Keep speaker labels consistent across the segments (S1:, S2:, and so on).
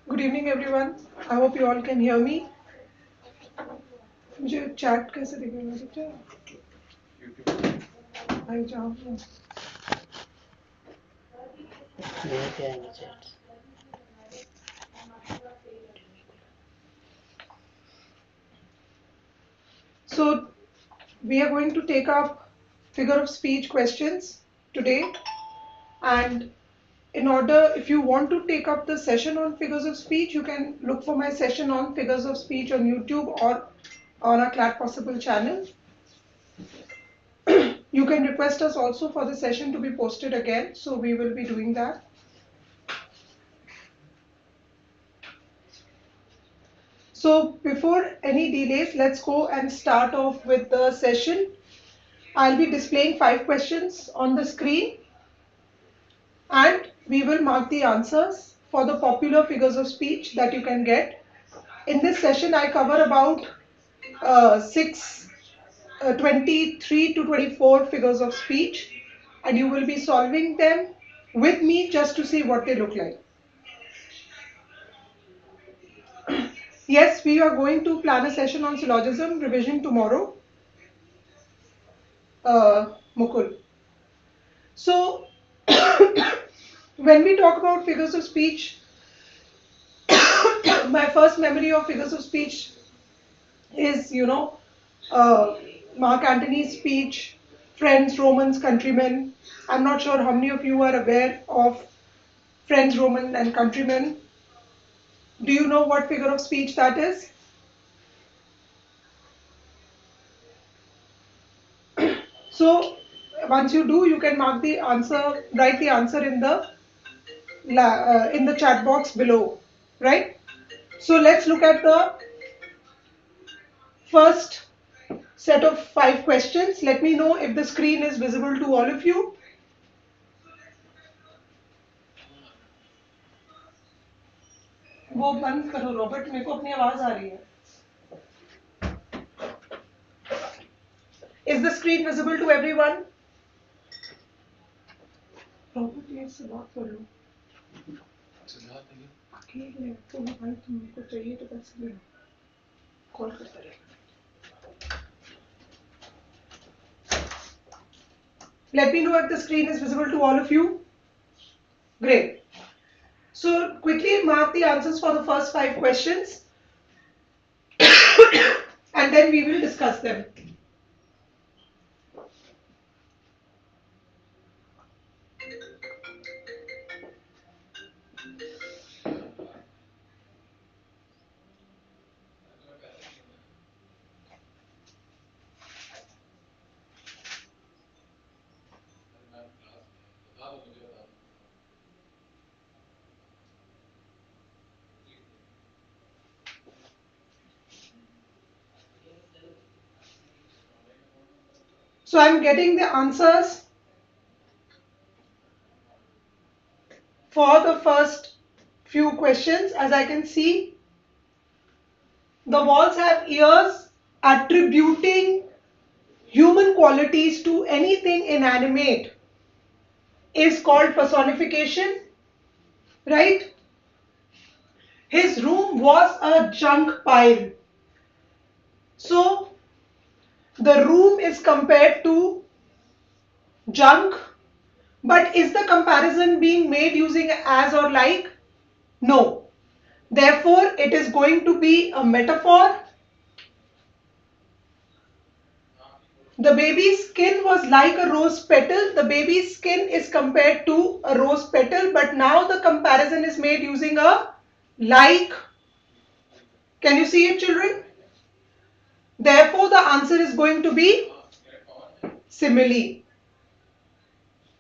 S1: Good evening everyone. I hope you all can hear me. मुझे chat कैसे दिखेगा बेटा? आई जाऊँ.
S2: लेके आएंगे chat.
S1: So we are going to take up figure of speech questions today, and in order, if you want to take up the session on figures of speech, you can look for my session on figures of speech on YouTube or on our Clat Possible channel. You can request us also for the session to be posted again, so we will be doing that. So before any delays, let's go and start off with the session. I'll be displaying 5 questions on the screen, and we will mark the answers for the popular figures of speech that you can get. In this session, I cover about 23 to 24 figures of speech, and you will be solving them with me just to see what they look like. Yes, we are going to plan a session on syllogism revision tomorrow, Mukul. So, when we talk about figures of speech, my first memory of figures of speech is, Mark Antony's speech, Friends, Romans, Countrymen. I'm not sure how many of you are aware of Friends, Roman, and Countrymen. Do you know what figure of speech that is? So, once you do, you can mark the answer, write the answer in the chat box below, right? So let's look at the first set of 5 questions. Let me know if the screen is visible to all of you. वो बंद करो Robert, मेरे को अपनी आवाज आ रही है. Is the screen visible to everyone? Robert ये से बात कर लो. अकेले तो भाई तुमको चाहिए तो कैसे ले कॉल करता रहेगा. Let me know if the screen is visible to all of you. Great. So quickly mark the answers for the first 5 questions and then we will discuss them. So I'm getting the answers for the first few questions. As I can see, the walls have ears, attributing human qualities to anything inanimate is called personification, right? His room was a junk pile. So the room is compared to junk, but is the comparison being made using as or like? No. Therefore, it is going to be a metaphor. The baby's skin was like a rose petal. The baby's skin is compared to a rose petal, but now the comparison is made using a like. Can you see it, children? Therefore, the answer is going to be simile.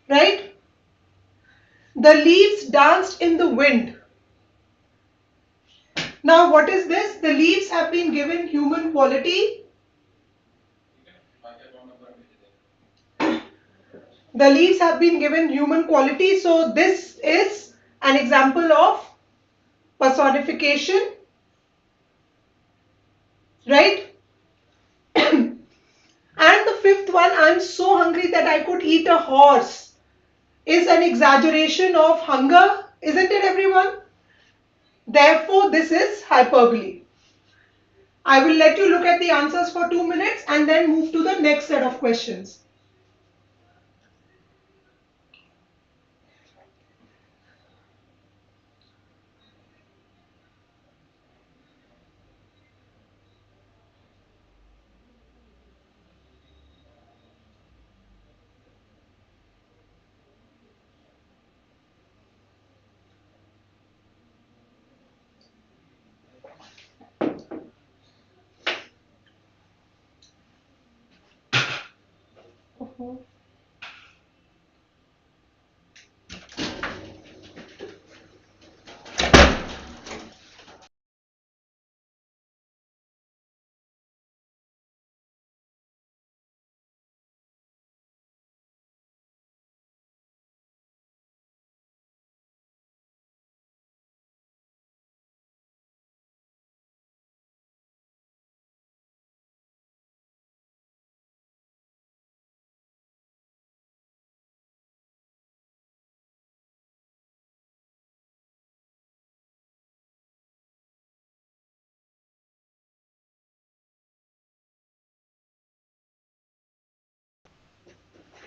S1: Right? The leaves danced in the wind. Now, what is this? The leaves have been given human quality. The leaves have been given human quality. So, this is an example of personification. Right? And the fifth one, I'm so hungry that I could eat a horse, is an exaggeration of hunger. Isn't it, everyone? Therefore, this is hyperbole. I will let you look at the answers for 2 minutes and then move to the next set of questions.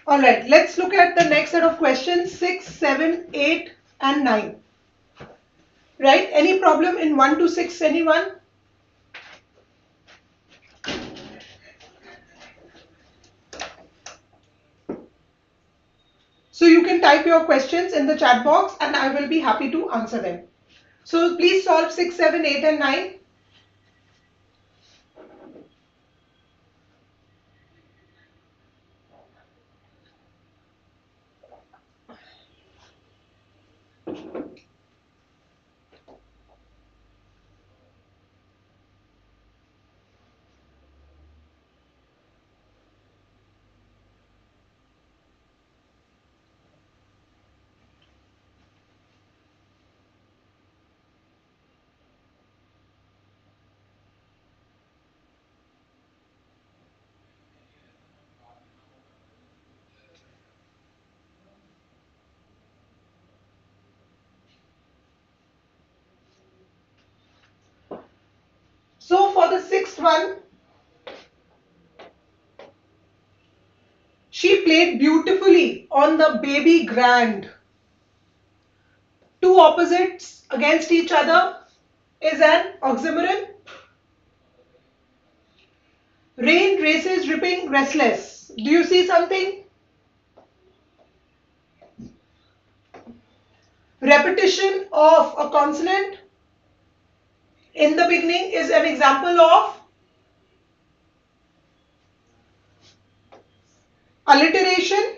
S1: All right, let's look at the next set of questions 6, 7, 8, and 9. Right? Any problem in 1 to 6, anyone? So you can type your questions in the chat box and I will be happy to answer them. So please solve 6, 7, 8, and 9. So for the sixth one, she played beautifully on the baby grand. Two opposites against each other is an oxymoron. Rain, races, dripping, restless. Do you see something? Repetition of a consonant in the beginning is an example of alliteration.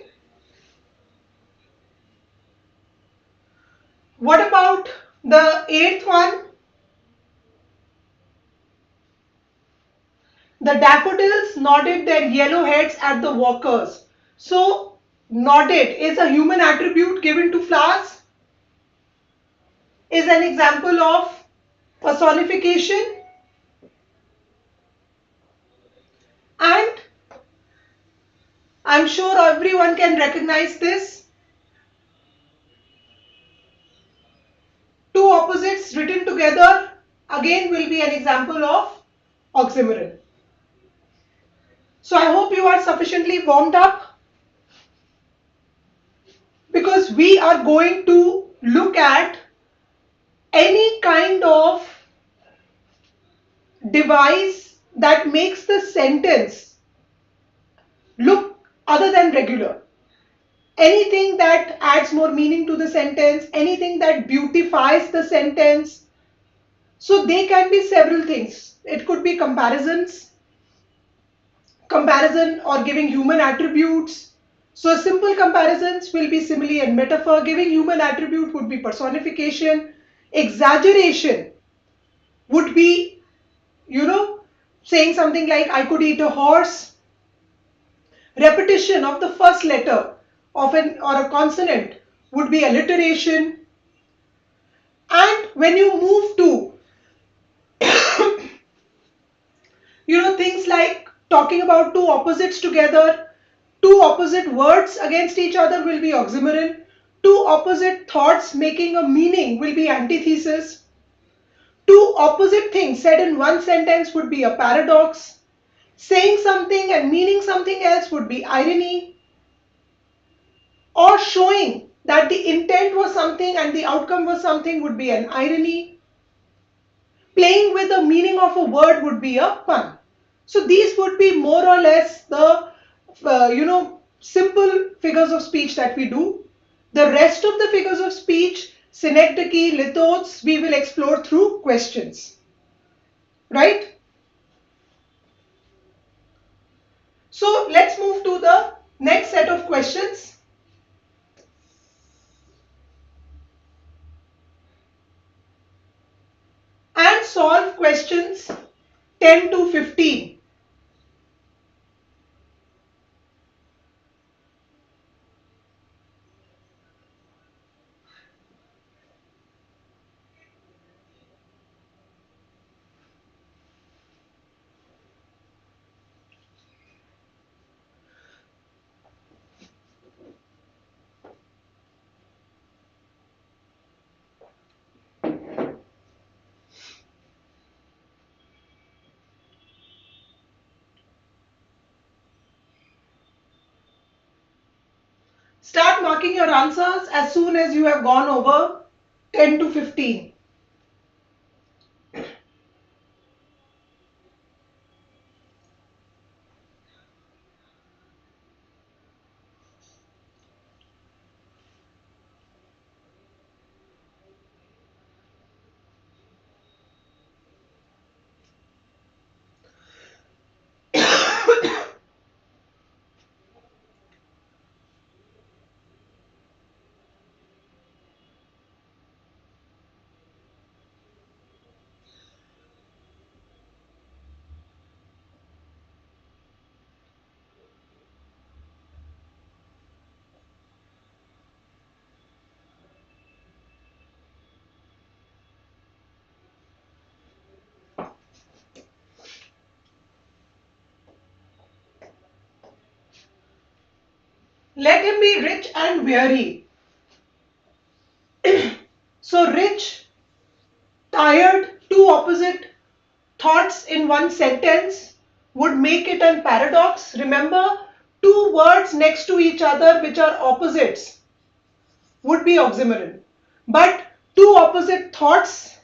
S1: What about the eighth one? The daffodils nodded their yellow heads at the walkers. So, nodded is a human attribute given to flowers, is an example of personification, and I'm sure everyone can recognize this. Two opposites written together again will be an example of oxymoron. So I hope you are sufficiently warmed up because we are going to look at any kind of device that makes the sentence look other than regular. Anything that adds more meaning to the sentence, anything that beautifies the sentence. So they can be several things. It could be comparison or giving human attributes. So simple comparisons will be simile and metaphor. Giving human attribute would be personification. Exaggeration would be, saying something like I could eat a horse. Repetition of the first letter of an or a consonant would be alliteration. And when you move to things like talking about two opposites together, two opposite words against each other will be oxymoron, two opposite thoughts making a meaning will be antithesis. Two opposite things said in one sentence would be a paradox. Saying something and meaning something else would be irony. Or showing that the intent was something and the outcome was something would be an irony. Playing with the meaning of a word would be a pun. So these would be more or less the simple figures of speech that we do. The rest of the figures of speech, synecdoche, lithotes, we will explore through questions. Right? So let's move to the next set of questions. And solve questions 10 to 15. Start marking your answers as soon as you have gone over 10 to 15. Let him be rich and weary. So rich, tired, two opposite thoughts in one sentence would make it a paradox. Remember, two words next to each other which are opposites would be oxymoron. But two opposite thoughts,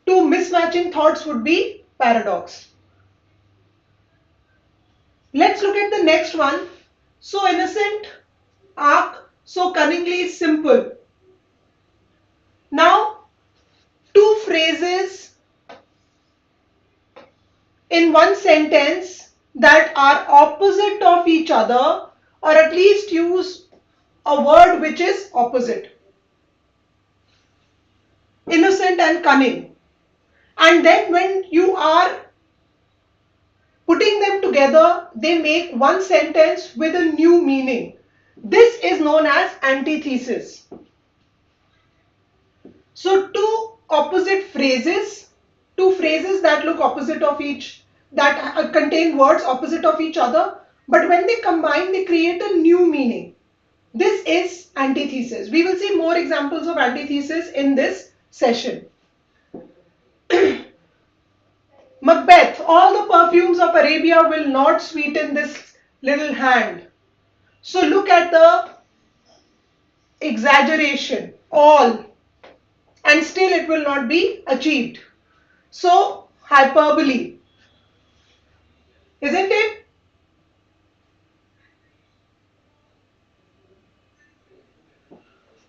S1: two mismatching thoughts would be paradox. Let's look at the next one. So innocent, arc, so cunningly simple. Now, two phrases in one sentence that are opposite of each other, or at least use a word which is opposite. Innocent and cunning. And then when you are putting them together, they make one sentence with a new meaning. This is known as antithesis. So two phrases that look opposite of each, that contain words opposite of each other, but when they combine, they create a new meaning. This is antithesis. We will see more examples of antithesis in this session. Macbeth, all the perfumes of Arabia will not sweeten this little hand. So look at the exaggeration, all, and still it will not be achieved. So hyperbole, isn't it?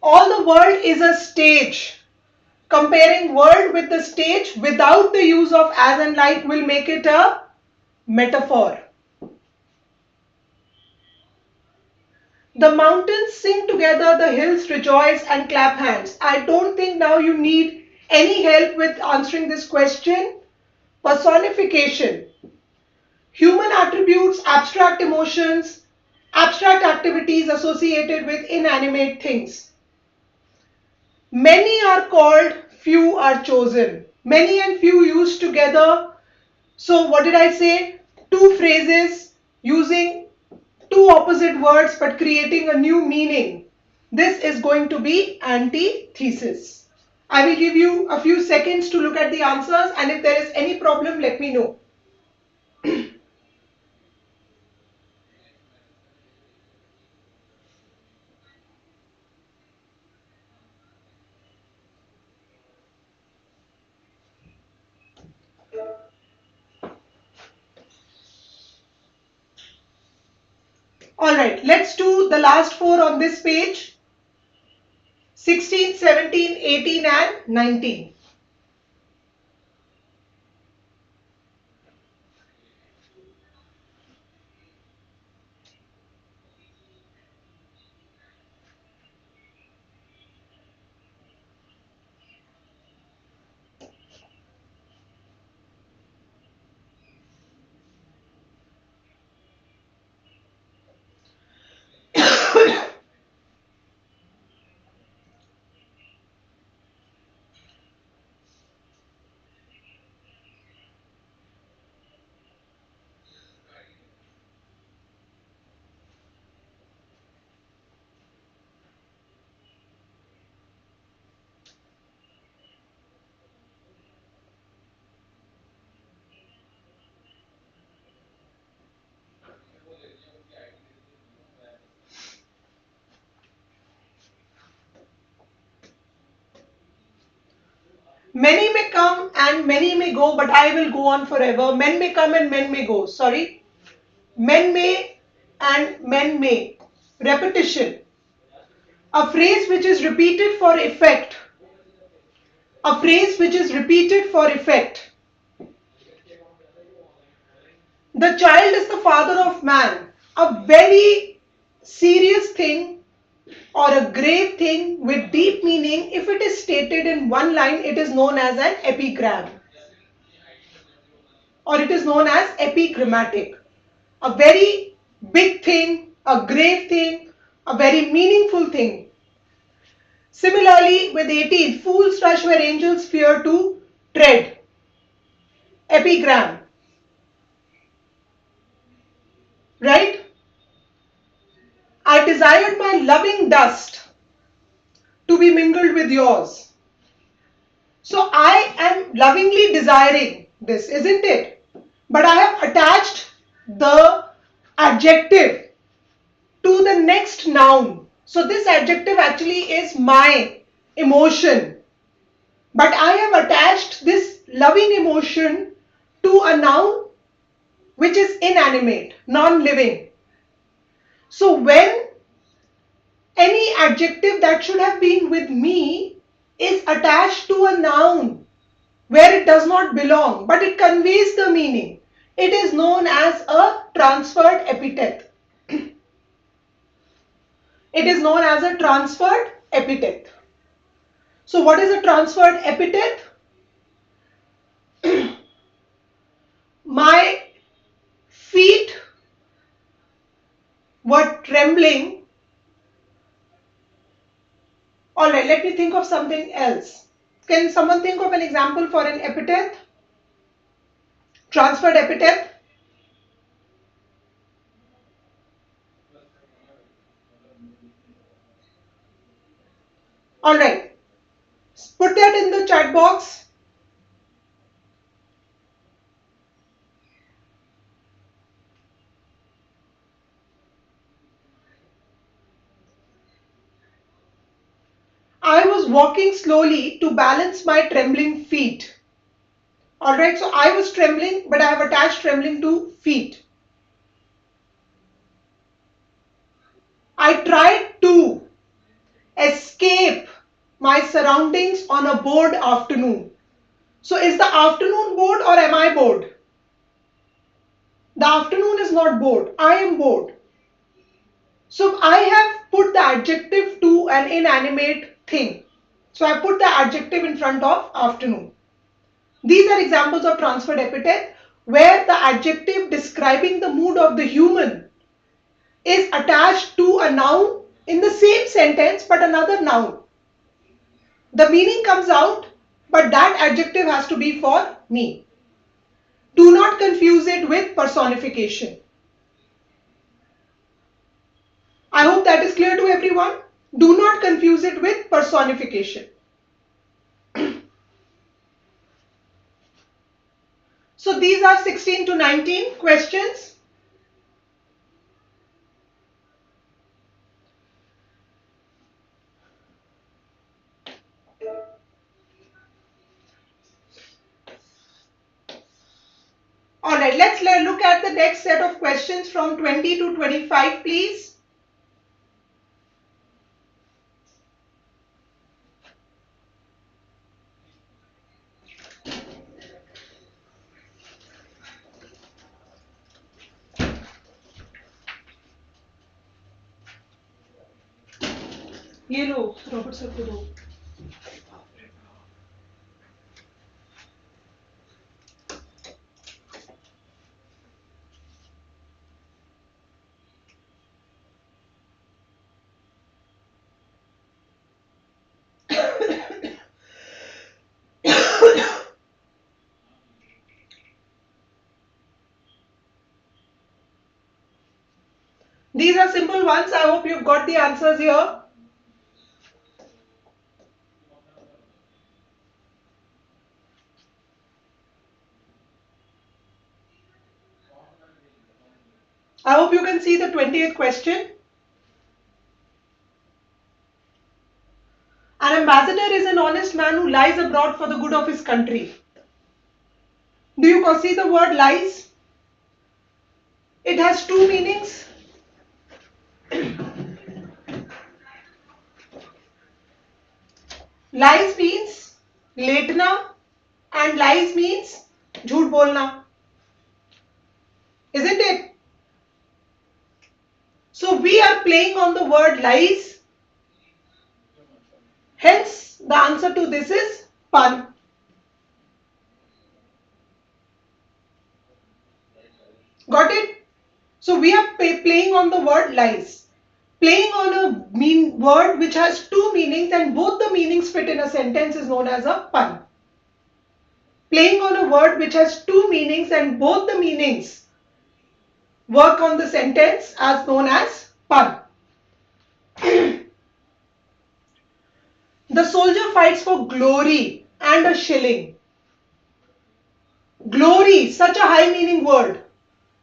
S1: All the world is a stage. Comparing world with the stage without the use of as and like will make it a metaphor. The mountains sing together, the hills rejoice and clap hands. I don't think now you need any help with answering this question. Personification. Human attributes, abstract emotions, abstract activities associated with inanimate things. Many are called, few are chosen. Many and few used together. So what did I say? Two phrases using two opposite words but creating a new meaning. This is going to be antithesis. I will give you a few seconds to look at the answers, and if there is any problem, let me know. Alright, let's do the last four on this page. 16, 17, 18 and 19. Many may come and many may go, but I will go on forever. Men may come and men may go. Sorry. Men may and men may. Repetition. A phrase which is repeated for effect. A phrase which is repeated for effect. The child is the father of man. A very serious thing or a grave thing with deep meaning. If it is stated in one line, it is known as an epigram, or it is known as epigrammatic. A very big thing, a grave thing, a very meaningful thing. Similarly, with 18, fools rush where angels fear to tread. Epigram, right? I desired my loving dust to be mingled with yours. So I am lovingly desiring this, isn't it? But I have attached the adjective to the next noun. So this adjective actually is my emotion. But I have attached this loving emotion to a noun which is inanimate, non-living. So when any adjective that should have been with me is attached to a noun where it does not belong, but it conveys the meaning, it is known as a transferred epithet. It is known as a transferred epithet. So what is a transferred epithet? My feet were trembling. Alright, let me think of something else. Can someone think of an example for an epithet? Transferred epithet? Alright, put that in the chat box. I was walking slowly to balance my trembling feet. Alright, so I was trembling, but I have attached trembling to feet. I tried to escape my surroundings on a bored afternoon. So is the afternoon bored or am I bored? The afternoon is not bored. I am bored. So I have put the adjective to an inanimate thing. So I put the adjective in front of afternoon. These are examples of transferred epithet where the adjective describing the mood of the human is attached to a noun in the same sentence but another noun. The meaning comes out, but that adjective has to be for me. Do not confuse it with personification. I hope that is clear to everyone. Do not confuse it with personification. So these are 16 to 19 questions. Alright, let's look at the next set of questions from 20 to 25, please. ये लो Robert sir को दो. These are simple ones. I hope you've got the answers here. I hope you can see the 20th question. An ambassador is an honest man who lies abroad for the good of his country. Do you see the word lies? It has two meanings. Lies means लेटना and lies means झूठ बोलना. Isn't it? So we are playing on the word lies. Hence, the answer to this is pun. Got it? So we are playing on the word lies. Playing on a word which has two meanings and both the meanings fit in a sentence is known as a pun. Playing on a word which has two meanings and both the meanings work on the sentence as known as pun. The soldier fights for glory and a shilling. Glory, such a high meaning word.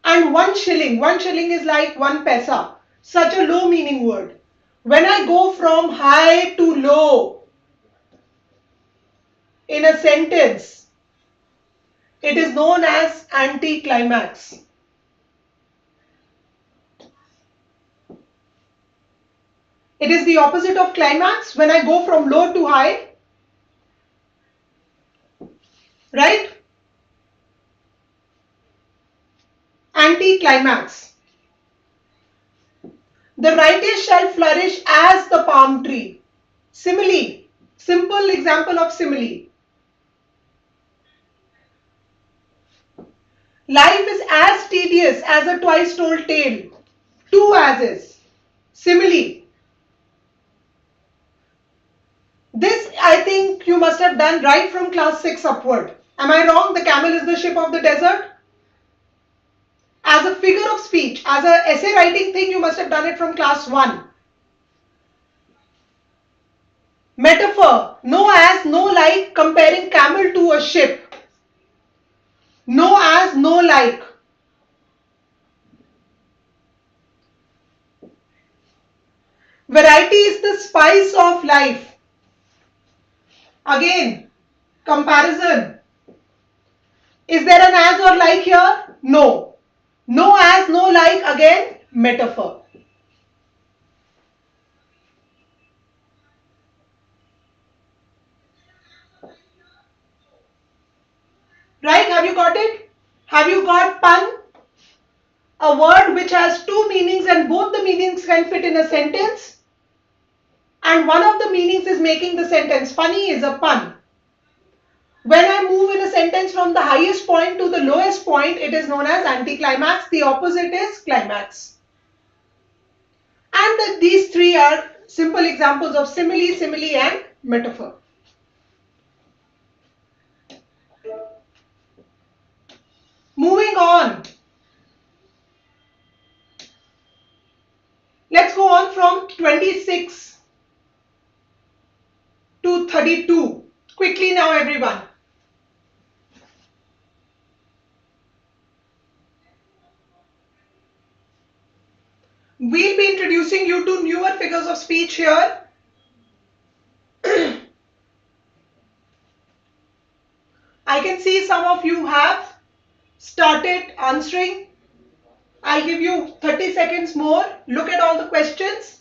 S1: And 1 shilling. 1 shilling is like 1 paisa. Such a low meaning word. When I go from high to low in a sentence, it is known as anticlimax. It is the opposite of climax when I go from low to high. Right? Anticlimax. The righteous shall flourish as the palm tree. Simile. Simple example of simile. Life is as tedious as a twice told tale. Two asses. Simile. This I think you must have done right from class 6 upward. Am I wrong? The camel is the ship of the desert. As a figure of speech, as an essay writing thing, you must have done it from class 1. Metaphor. No as, no like, comparing camel to a ship. No as, no like. Variety is the spice of life. Again, comparison. Is there an as or like here? No. No as, no like, again, metaphor. Right? Have you got it? Have you got pun? A word which has two meanings and both the meanings can fit in a sentence. And one of the meanings is making the sentence funny is a pun. When I move in a sentence from the highest point to the lowest point, it is known as anticlimax. The opposite is climax. And these three are simple examples of simile, simile and metaphor. Moving on. Let's go on from 26 to 32. Quickly now everyone. We'll be introducing you to newer figures of speech here. I can see some of you have started answering. I'll give you 30 seconds more. Look at all the questions.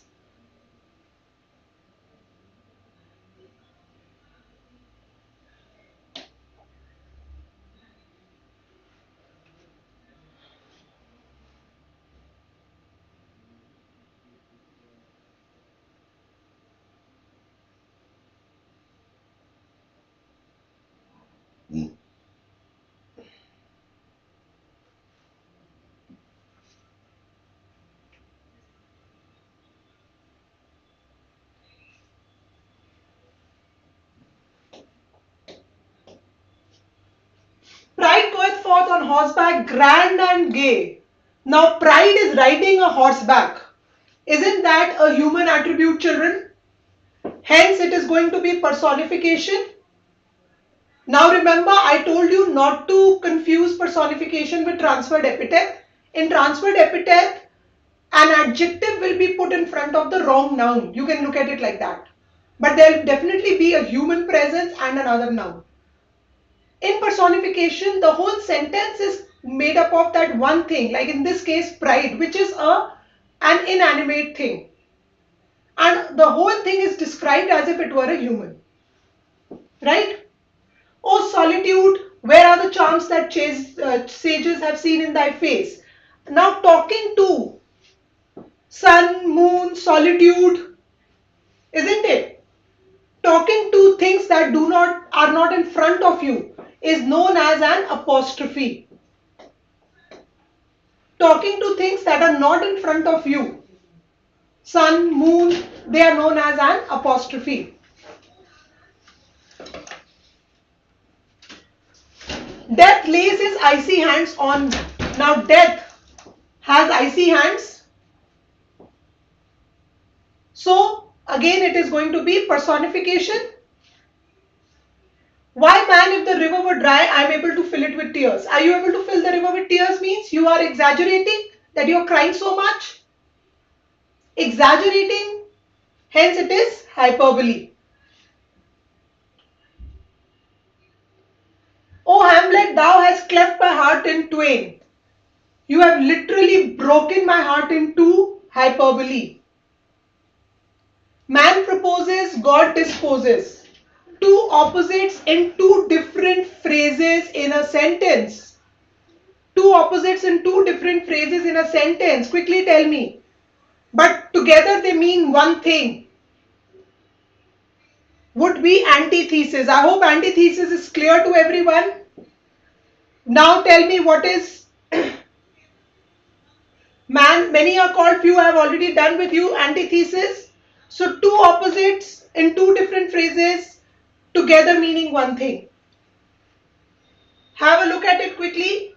S1: Pride goeth forth on horseback, grand and gay. Now, pride is riding a horseback. Isn't that a human attribute, children? Hence, it is going to be personification. Now, remember, I told you not to confuse personification with transferred epithet. In transferred epithet, an adjective will be put in front of the wrong noun. You can look at it like that. But there will definitely be a human presence and another noun. In personification, the whole sentence is made up of that one thing, like in this case, pride, which is an inanimate thing. And the whole thing is described as if it were a human. Right? Oh, solitude, where are the charms that sages have seen in thy face? Now, talking to sun, moon, solitude, isn't it? Talking to things that are not in front of you is known as an apostrophe. Talking to things that are not in front of you, sun, moon, they are known as an apostrophe. Death lays his icy hands on me. Now death has icy hands. So again it is going to be personification. Why man, if the river were dry, I am able to fill it with tears. Are you able to fill the river with tears means you are exaggerating, that you are crying so much. Exaggerating, hence it is hyperbole. O Hamlet, thou hast cleft my heart in twain. You have literally broken my heart in two, hyperbole. Man proposes, God disposes. Two opposites in two different phrases in a sentence. Two opposites in two different phrases in a sentence. Quickly tell me. But together they mean one thing. Would be antithesis. I hope antithesis is clear to everyone. Now tell me what is man. Many are called, few I have already done with you. Antithesis. So two opposites in two different phrases together meaning one thing. Have a look at it quickly.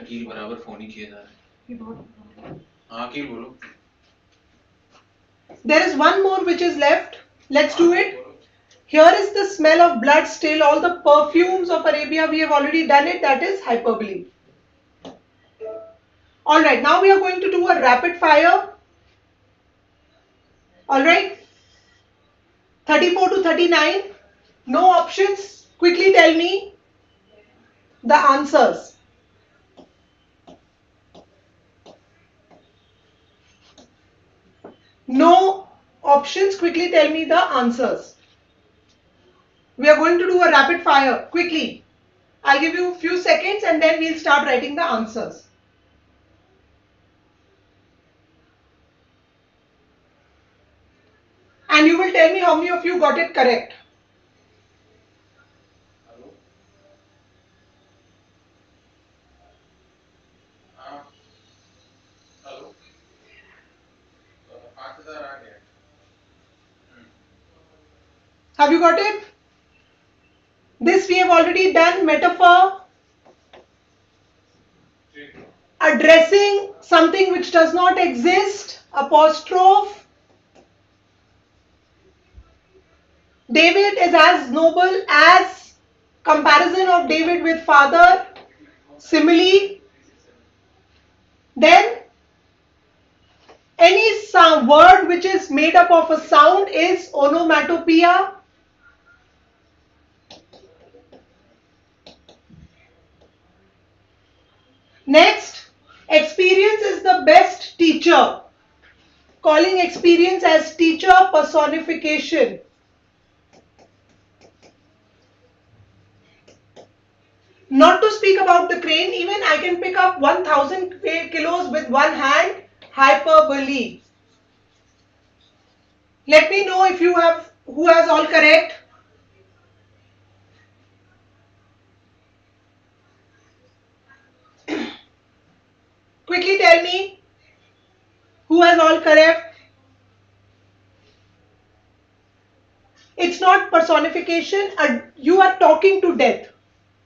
S3: कील बराबर phone ही किया जा रहा है हाँ कील बोलो
S1: There is one more which is left. Let's do it. Here is the smell of blood still. All the perfumes of Arabia, we have already done it. That is hyperbole. Alright, now we are going to do a rapid fire. Alright. 34 to 39. No options. Quickly tell me the answers. No options. Quickly tell me the answers. We are going to do a rapid fire. Quickly. I'll give you a few seconds and then we'll start writing the answers. And you will tell me how many of you got it correct.
S3: Hello? Hello? 5,000 आ गया.
S1: Have you got it? This we have already done. Metaphor. Addressing something which does not exist. Apostrophe. David is as noble as. Comparison of David with father. Simile. Then any sound, word which is made up of a sound is onomatopoeia. Next, experience is the best teacher. Calling experience as teacher personification. Not to speak about the crane, even I can pick up 1000 kilos with one hand. Hyperbole. Let me know if you have who has all correct. Quickly tell me who has all correct. It's not personification. You are talking to death.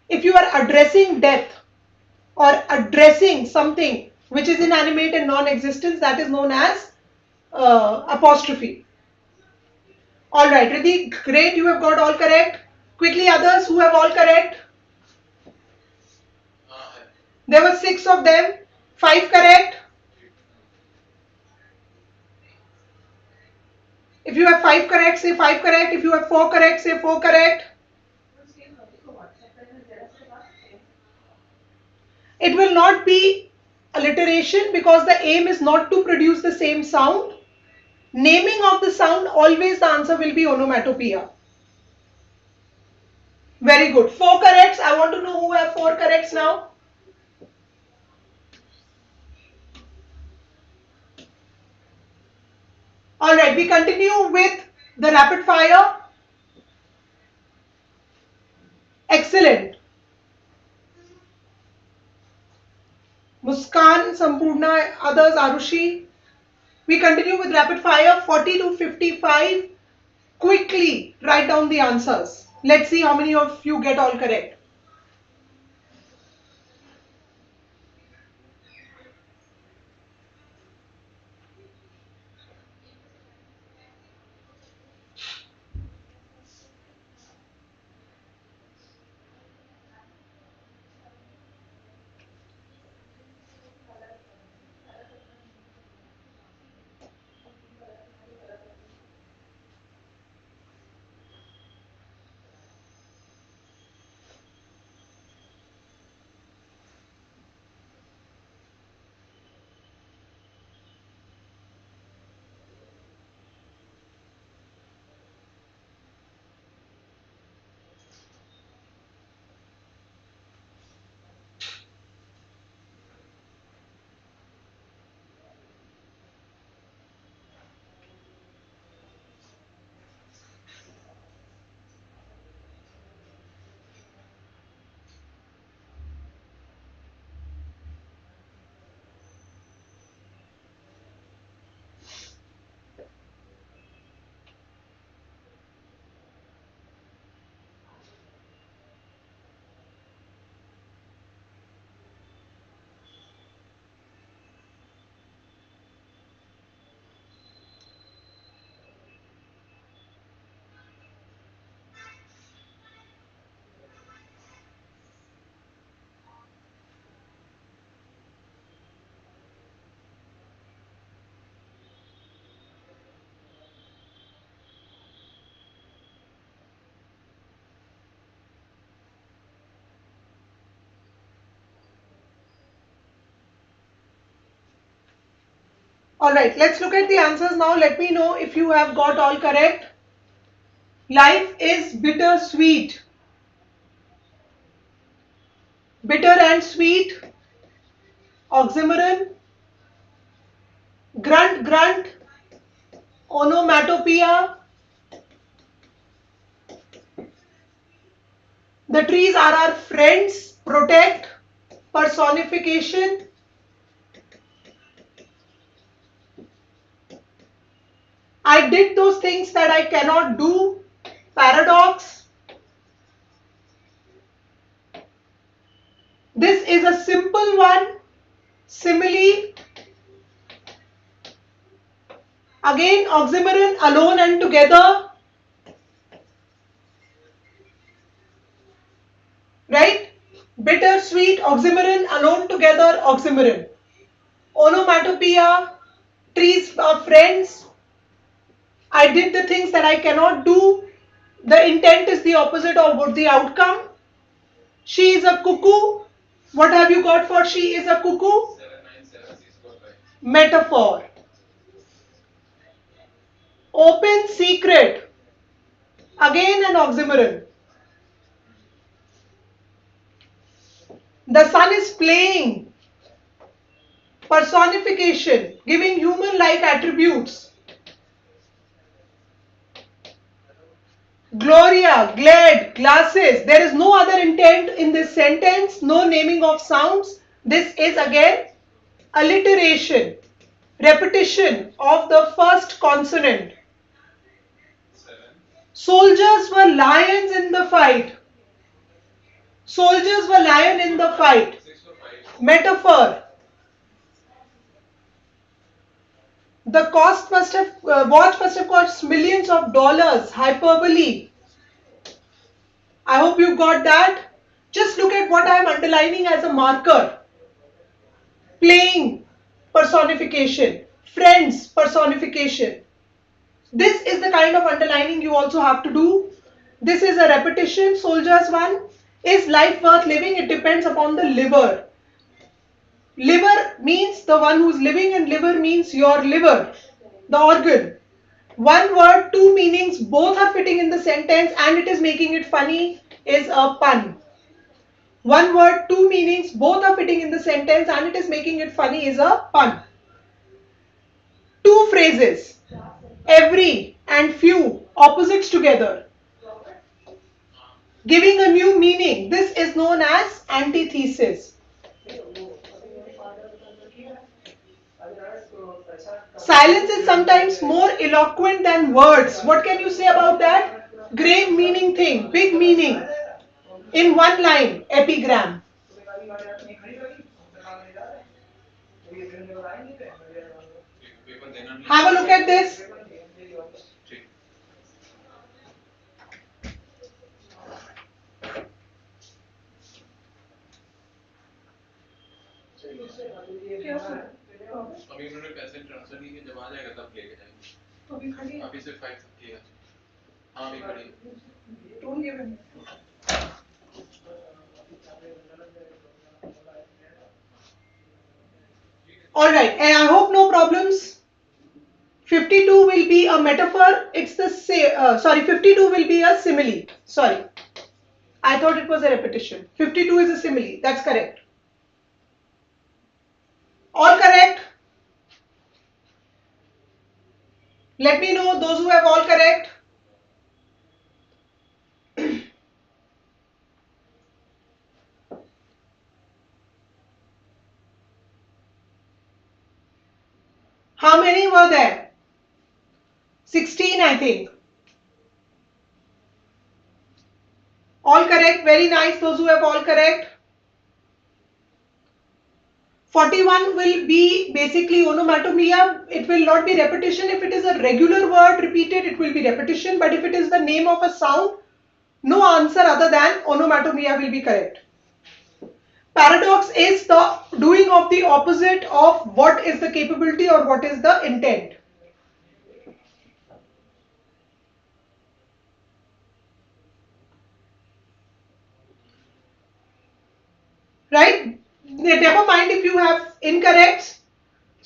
S1: If you are addressing death or addressing something which is inanimate and non-existence, that is known as apostrophe. All right, Riddhi, great, you have got all correct. Quickly, others who have all correct. There were 6 of them. 5 correct. If you have 5 correct, say 5 correct. If you have 4 correct, say 4 correct. It will not be alliteration because the aim is not to produce the same sound. Naming of the sound, always the answer will be onomatopoeia. Very good. 4 corrects. I want to know who have 4 corrects now. Alright, we continue with the rapid fire. Excellent. Muskan, Sampurna, others, Arushi. We continue with rapid fire 40 to 55. Quickly write down the answers. Let's see how many of you get all correct. Alright, let's look at the answers now. Let me know if you have got all correct. Life is bittersweet. Bitter and sweet. Oxymoron. Grunt, grunt. Onomatopoeia. The trees are our friends. Protect. Personification. I did those things that I cannot do. Paradox. This is a simple one. Simile. Again, oxymoron, alone and together. Right? Bitter, sweet, oxymoron, alone together, oxymoron. Onomatopoeia, trees are friends. I did the things that I cannot do. The intent is the opposite of what the outcome. She is a cuckoo. What have you got for she is a cuckoo?
S3: 79764.
S1: Metaphor. Open secret. Again an oxymoron. The sun is playing. Personification. Giving human-like attributes. Gloria, glad, glasses. There is no other intent in this sentence. No naming of sounds. This is again alliteration. Repetition of the first consonant. Soldiers were lions in the fight. Soldiers were lion in the fight. Metaphor. The cost must have watch must have cost millions of dollars. Hyperbole. I hope you got that. Just look at what I am underlining as a marker. Playing, personification. Friends, personification. This is the kind of underlining you also have to do. This is a repetition. Soldiers one. Is life worth living? It depends upon the liver. Liver means the one who's living and liver means your liver, the organ. One word, two meanings, both are fitting in the sentence and it is making it funny is a pun. One word, two meanings, both are fitting in the sentence and it is making it funny is a pun. Two phrases, every and few, opposites together, giving a new meaning. This is known as antithesis. Silence is sometimes more eloquent than words. What can you say about that? Great meaning thing, big meaning. In one line, epigram. Have a look at this.
S3: अभी उन्होंने पैसे transfer नहीं किए, जब आ जाएगा तब लेके जाएंगे। अभी सिर्फ 550 है। हाँ अभी खड़ी है। Don't give him. All right, and I hope no problems. 52 will be a metaphor. It's the same. Sorry, 52 will be a simile. Sorry, I thought it was a repetition. 52 is a simile. That's correct. All correct. Let me know those who have all correct. How many were there? 16, I think. All correct. Very nice. Those who have all correct. 41 will be basically onomatopoeia. It will not be repetition. If it is a regular word repeated, it will be repetition. But if it is the name of a sound, no answer other than onomatopoeia will be correct. Paradox is the doing of the opposite of what is the capability or what is the intent. Right? Never mind if you have incorrect.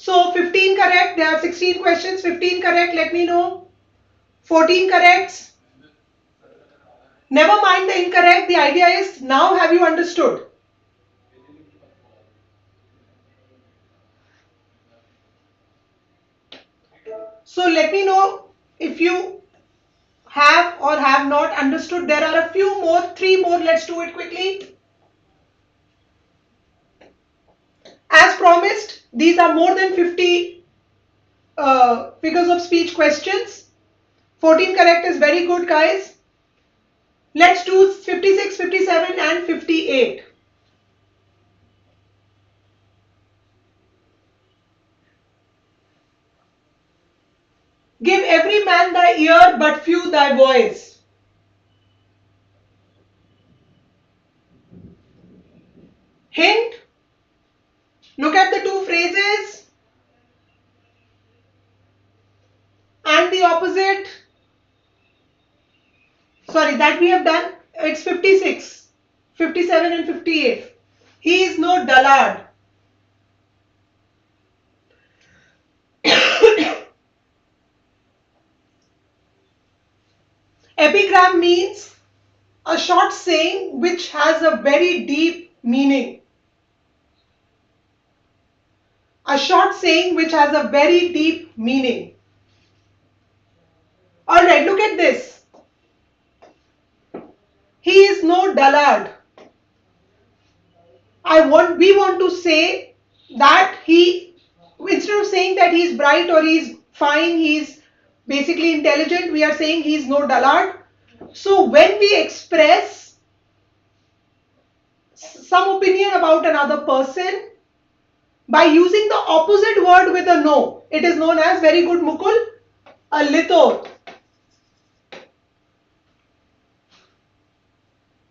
S3: So 15 correct. There are 16 questions. 15 correct. Let me know. 14 corrects. Never mind the incorrect. The idea is now have you understood? So let me know if you have or have not understood. There are a few more, 3 more. Let's do it quickly. As promised, these are more than 50 figures of speech questions. 14 correct is very good, guys. Let's do 56, 57 and 58. Give every man thy ear, but few thy voice. Hint. Look at the two phrases and the opposite. Sorry, that we have done. It's 56, 57 and 58. He is no dullard. Epigram means a short saying which has a very deep meaning. A short saying which has a very deep meaning. Alright, look at this. He is no dullard. We want to say that instead of saying that he's bright or he's fine, he's basically intelligent, we are saying he's no dullard. So when we express some opinion about another person by using the opposite word with a no, it is known as, very good Mukul, a lithot.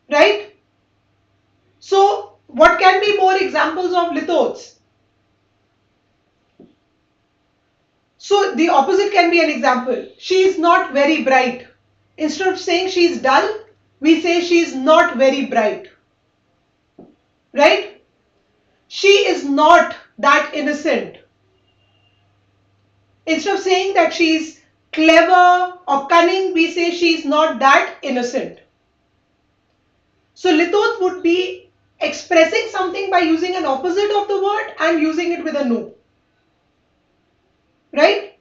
S3: Right? So what can be more examples of lithots? So the opposite can be an example. She is not very bright. Instead of saying she is dull, we say she is not very bright. Right? She is not that innocent. Instead of saying that she is clever or cunning, we say she is not that innocent. So lithot would be expressing something by using an opposite of the word and using it with a no. Right?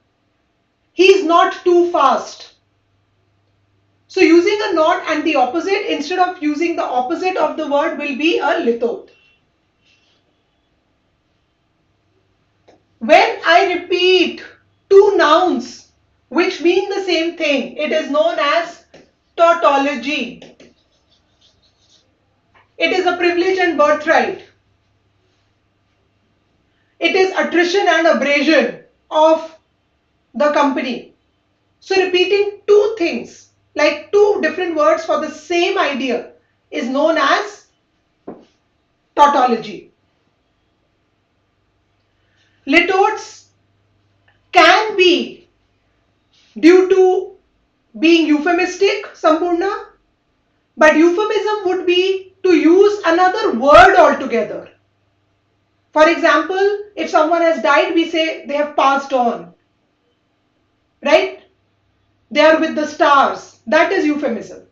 S3: He is not too fast. So using a not and the opposite instead of using the opposite of the word will be a lithot. When I repeat two nouns which mean the same thing, it is known as tautology. It is a privilege and birthright. It is attrition and abrasion of the company. So repeating two things, like two different words for the same idea, is known as tautology. Lithots can be due to being euphemistic, Sampurna, but euphemism would be to use another word altogether. For example, if someone has died, we say they have passed on. Right? They are with the stars. That is euphemism.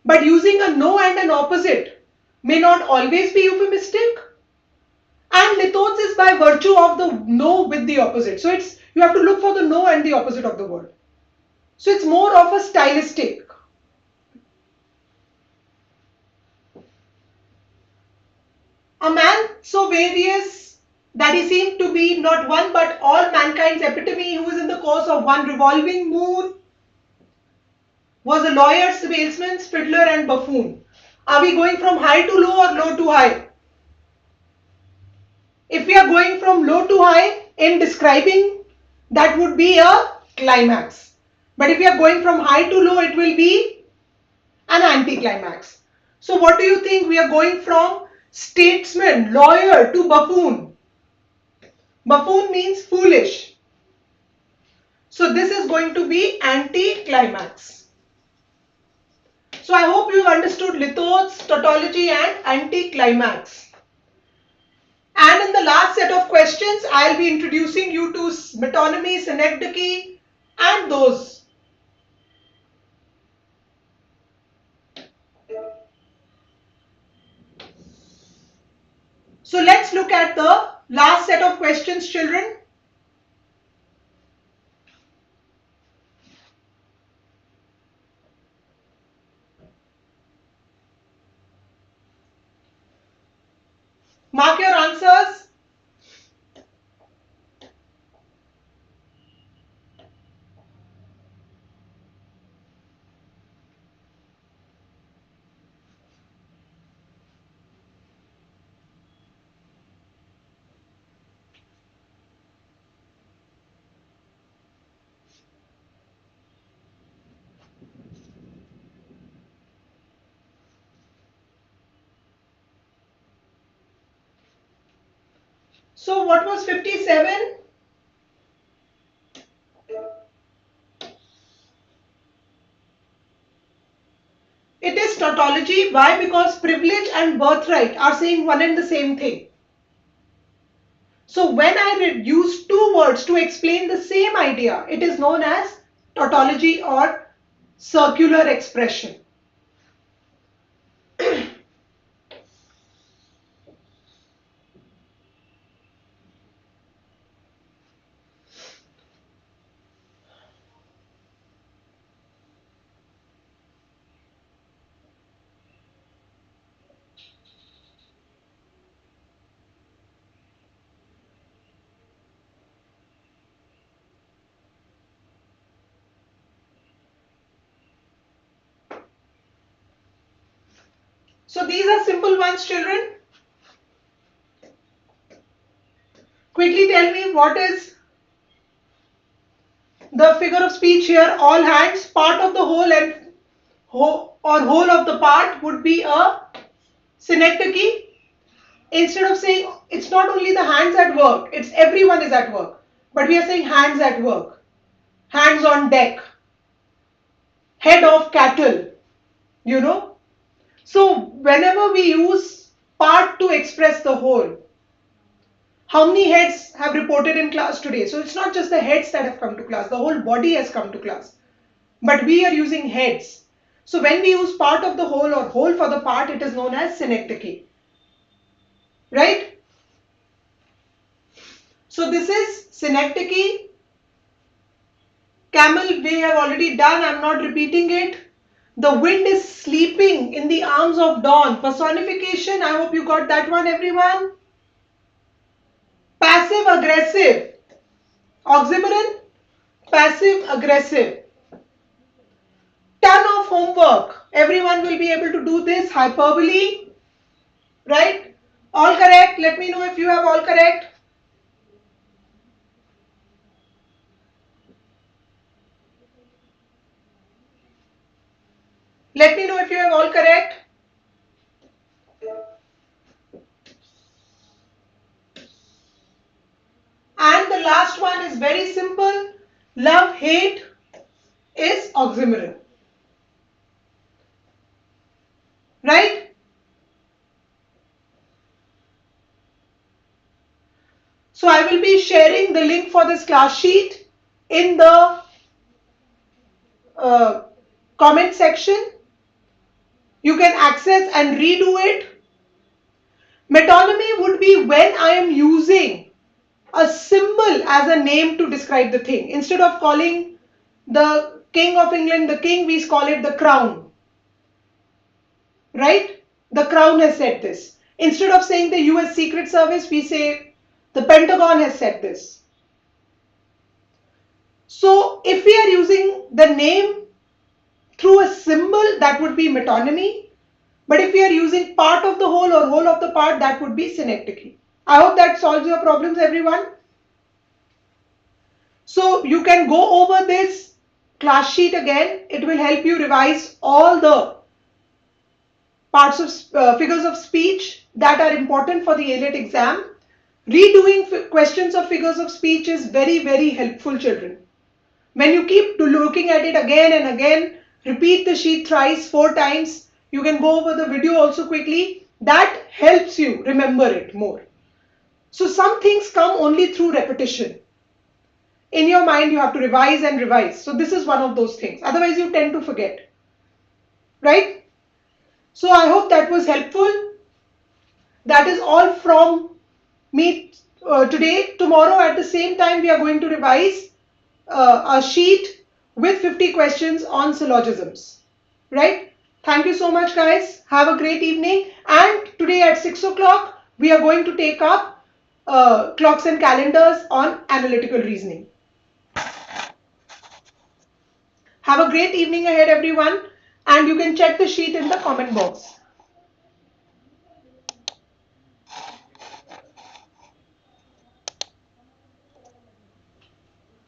S3: But using a no and an opposite may not always be euphemistic. And lithots is by virtue of the no with the opposite. So you have to look for the no and the opposite of the word. So it's more of a stylistic. A man so various that he seemed to be not one but all mankind's epitome, who is in the course of one revolving moon, was a lawyer, salesman, fiddler and buffoon. Are we going from high to low or low to high? If we are going from low to high in describing, that would be a climax. But if we are going from high to low, it will be an anticlimax. So what do you think? We are going from statesman, lawyer to buffoon. Buffoon means foolish. So this is going to be anticlimax. So I hope you have understood lithots, tautology and anticlimax. And in the last set of questions, I'll be introducing you to metonymy, synecdoche, and those. So let's look at the last set of questions, children. Mark your answers. So what was 57? It is tautology. Why? Because privilege and birthright are saying one and the same thing. So when I use two words to explain the same idea, it is known as tautology or circular expression. So these are simple ones, children. Quickly tell me what is the figure of speech here. All hands, part of the whole and whole of the part would be a synecdoche. Instead of saying it's not only the hands at work, it's everyone is at work. But we are saying hands at work, hands on deck, head of cattle, you know. So whenever we use part to express the whole, how many heads have reported in class today? So it's not just the heads that have come to class, the whole body has come to class. But we are using heads. So when we use part of the whole or whole for the part, it is known as synecdoche. Right? So this is synecdoche. Camel we have already done, I'm not repeating it. The wind is sleeping in the arms of dawn. Personification, I hope you got that one, everyone. Passive aggressive. Oxymoron, passive aggressive. Ton of homework. Everyone will be able to do this. Hyperbole, right? All correct. Let me know if you have all correct. Let me know if you have all correct. And the last one is very simple. Love, hate is oxymoron. Right? So I will be sharing the link for this class sheet in the comment section. You can access and redo it. Metonymy would be when I am using a symbol as a name to describe the thing. Instead of calling the King of England the king, we call it the crown. Right? The crown has said this. Instead of saying the US Secret Service, we say the Pentagon has said this. So if we are using the name through a symbol, that would be metonymy. But if we are using part of the whole or whole of the part, that would be synecdoche. I hope that solves your problems, everyone. So you can go over this class sheet again. It will help you revise all the parts of figures of speech that are important for the AILET exam. Redoing questions of figures of speech is very, very helpful, children. When you keep looking at it again and again, repeat the sheet thrice, 4 times. You can go over the video also quickly. That helps you remember it more.
S1: So some things come only through repetition. In your mind, you have to revise and revise. So this is one of those things. Otherwise, you tend to forget. Right? So I hope that was helpful. That is all from me today. Tomorrow at the same time, we are going to revise a sheet with 50 questions on syllogisms. Right? Thank you so much, guys. Have a great evening. And today at 6 o'clock, we are going to take up clocks and calendars on analytical reasoning. Have a great evening ahead, everyone. And you can check the sheet in the comment box.